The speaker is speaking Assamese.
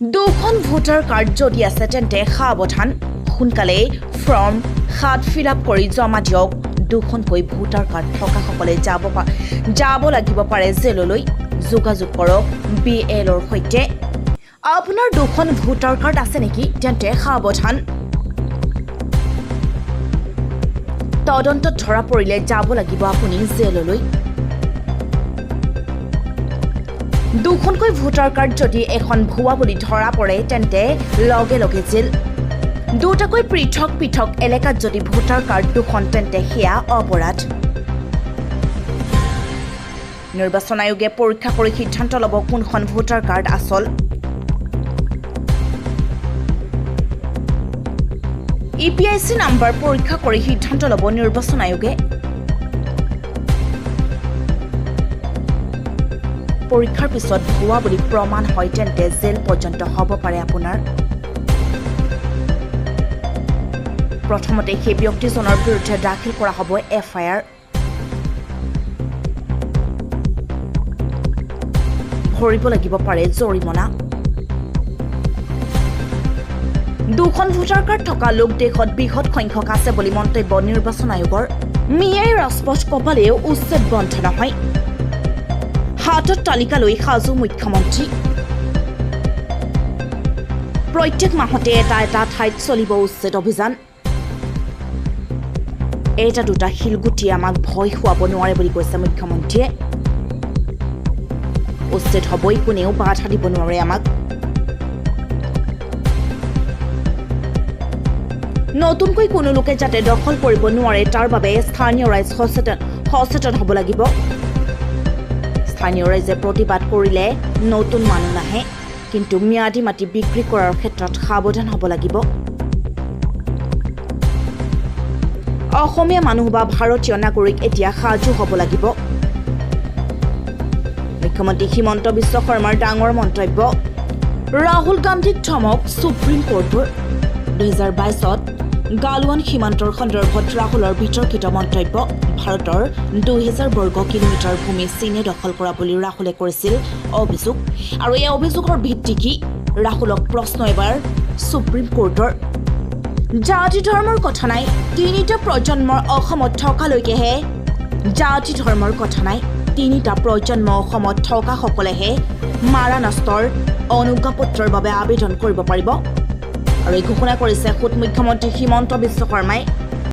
দুখন ভোটাৰ কাৰ্ড যদি আছে তেন্তে সাৱধান সোনকালে ফৰ্ম 7 ফিল আপ কৰি জমা দিয়ক দুখনকৈ ভোটাৰ কাৰ্ড থকাসকলে যাব লাগিব পাৰে জেললৈ যোগাযোগ কৰক BLৰ সৈতে আপোনাৰ দুখন ভোটাৰ কাৰ্ড আছে নেকি তেন্তে সাৱধান তদন্তত ধৰা পৰিলে যাব লাগিব আপুনি জেললৈ দুখনকৈ ভোটাৰ কাৰ্ড যদি এখন ভুৱা বুলি ধৰা পৰে তেন্তে লগে লগে জেল দুটাকৈ পৃথক পৃথক এলেকাত যদি ভোটাৰ কাৰ্ড দুখন তেন্তে সেয়া অপৰাধ নিৰ্বাচন আয়োগে পৰীক্ষা কৰি সিদ্ধান্ত ল'ব কোনখন ভোটাৰ কাৰ্ড আসল EPIC নাম্বাৰ পৰীক্ষা কৰি সিদ্ধান্ত ল'ব নিৰ্বাচন আয়োগে পৰীক্ষাৰ পিছত ভুৱা বুলি প্ৰমাণ হয় তেন্তে জেল পৰ্যন্ত হ'ব পাৰে আপোনাৰ প্ৰথমতে সেই ব্যক্তিজনৰ বিৰুদ্ধে দাখিল কৰা হ'ব FIR ভৰিব লাগিব পাৰে জৰিমনা দুখন ভোটাৰ কাৰ্ড থকা লোক দেশত বৃহৎ সংখ্যক আছে বুলি মন্তব্য নিৰ্বাচন আয়োগৰ মিয়াই ৰাজপথ কপালেও উচ্ছেদ বন্ধ নহয় হাতত তালিকা লৈ সাজু মুখ্যমন্ত্ৰী প্ৰত্যেক মাহতে এটা ঠাইত চলিব উচ্ছেদ অভিযান এটা দুটা শিলগুটি আমাক ভয় খুৱাব নোৱাৰে বুলি কৈছে মুখ্যমন্ত্ৰীয়ে উচ্ছেদ হ'বই কোনেও বাধা দিব নোৱাৰে আমাক নতুনকৈ কোনো লোকে যাতে দখল কৰিব নোৱাৰে তাৰ বাবে স্থানীয় ৰাইজ সচেতন হ'ব লাগিব স্থানীয় ৰাইজে প্ৰতিবাদ কৰিলে নতুন মানুহ নাহে কিন্তু ম্যাদী মাটি বিক্ৰী কৰাৰ ক্ষেত্ৰত সাৱধান হ'ব লাগিব অসমীয়া মানুহ বা ভাৰতীয় নাগৰিক এতিয়া সাজু হ'ব লাগিব মুখ্যমন্ত্ৰী হিমন্ত বিশ্ব শৰ্মাৰ ডাঙৰ মন্তব্য ৰাহুল গান্ধীক ধমক সুপ্ৰিম কোৰ্টৰ 2022ত গালৱান সীমান্তৰ সন্দৰ্ভত ৰাহুলৰ বিতৰ্কিত মন্তব্য ভাৰতৰ 2000 বৰ্গ কিলোমিটাৰ ভূমি চীনে দখল কৰা বুলি ৰাহুলে কৰিছিল অভিযোগ আৰু এই অভিযোগৰ ভিত্তি কি ৰাহুলক প্ৰশ্ন এবাৰ সুপ্ৰিম কোৰ্টৰ জাতি ধৰ্মৰ কথা নাই তিনিটা প্ৰজন্মৰ অসমত থকালৈকেহে জাতি ধৰ্মৰ কথা নাই তিনিটা প্ৰজন্ম অসমত থকা সকলেহে মাৰানাস্তৰ অনুজ্ঞাপত্ৰৰ বাবে আবেদন কৰিব পাৰিব আৰু এই ঘোষণা কৰিছে মুখ্যমন্ত্ৰী হিমন্ত বিশ্ব শৰ্মাই